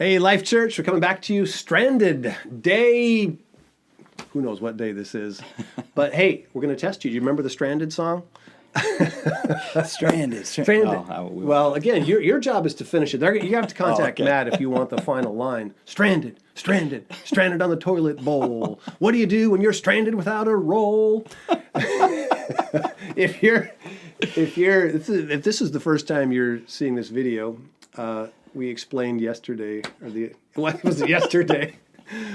Hey, LifeChurch, we're coming back to you. Stranded day. Who knows what day this is? But hey, we're going to test you. Do you remember the Stranded song? Stranded. Well, again, your job is to finish it. You have to contact Matt if you want the final line. Stranded on the toilet bowl. What do you do when you're stranded without a roll? If this is the first time you're seeing this video, we explained yesterday, what was it yesterday?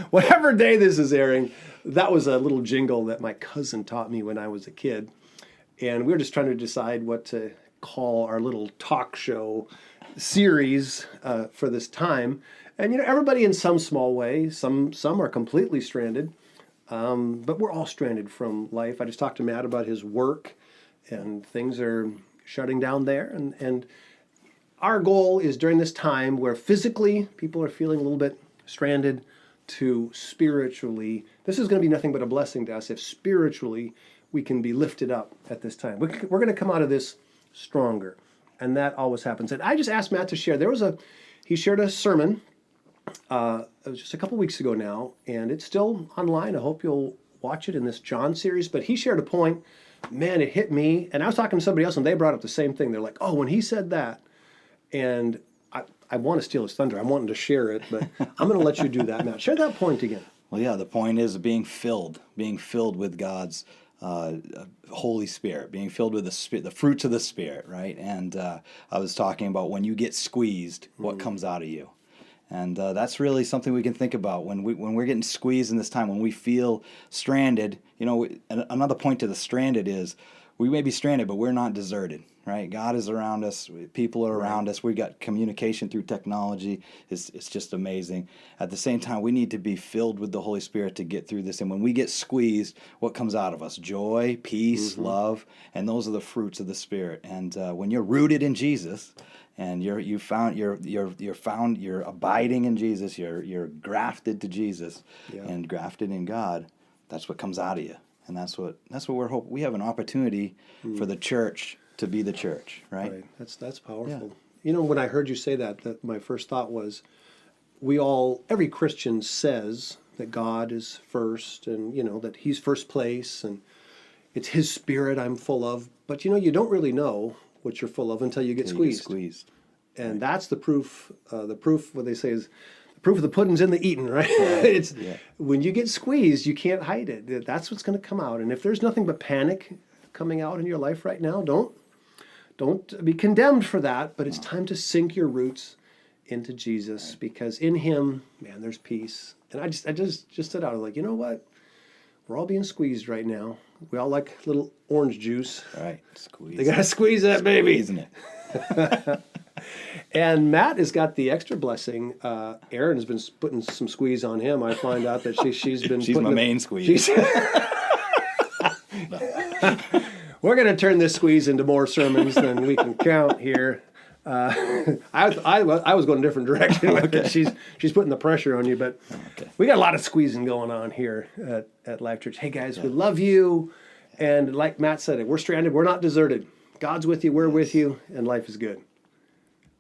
Whatever day this is airing, that was a little jingle that my cousin taught me when I was a kid. And we were just trying to decide what to call our little talk show series for this time. And, everybody in some small way, some are completely stranded, but we're all stranded from life. I just talked to Matt about his work, and things are shutting down there. And our goal is during this time where physically people are feeling a little bit stranded, to spiritually, this is going to be nothing but a blessing to us if spiritually we can be lifted up at this time. We're going to come out of this stronger, and that always happens. And I just asked Matt to share. He shared a sermon, it was just a couple weeks ago now, and it's still online. I hope you'll watch it in this John series. But he shared a point, man, it hit me. And I was talking to somebody else, and they brought up the same thing. They're like, oh, when he said that, and I want to steal his thunder. I'm wanting to share it, but I'm going to let you do that, Matt. Share that point again. Well, yeah, the point is being filled with God's Holy Spirit, being filled with the fruits of the Spirit, right? And I was talking about when you get squeezed, what comes out of you. And that's really something we can think about when we're getting squeezed in this time, when we feel stranded. Another point to the stranded is we may be stranded, but we're not deserted, right? God is around us. People are around us. We've got communication through technology. It's just amazing. At the same time, we need to be filled with the Holy Spirit to get through this. And when we get squeezed, what comes out of us? Joy, peace, love, and those are the fruits of the Spirit. And when you're rooted in Jesus, and you're abiding in Jesus, you're grafted to Jesus, and grafted in God, that's what comes out of you. And that's what we're hoping. We have an opportunity for the church to be the church, right? That's powerful. Yeah. When I heard you say that my first thought was, every Christian says that God is first, and that He's first place, and it's His Spirit I'm full of. But you don't really know what you're full of until you get squeezed. And that's the proof. What they say is, the proof of the pudding's in the eating, right? When you get squeezed, you can't hide it. That's what's going to come out. And if there's nothing but panic coming out in your life right now, don't be condemned for that. But it's time to sink your roots into Jesus, because in Him, man, there's peace. And I just stood out. I was like, you know what? We're all being squeezed right now. We all like little orange juice. All right, squeeze. They got to squeeze that baby. Isn't it? And Matt has got the extra blessing. Erin's been putting some squeeze on him. I find out that she's been. She's my main squeeze. We're going to turn this squeeze into more sermons than we can count here. I was going a different direction with it. She's putting the pressure on you, but we got a lot of squeezing going on here at LifeChurch. Hey guys, we love you, and like Matt said, we're stranded. We're not deserted. God's with you. We're with you, and life is good.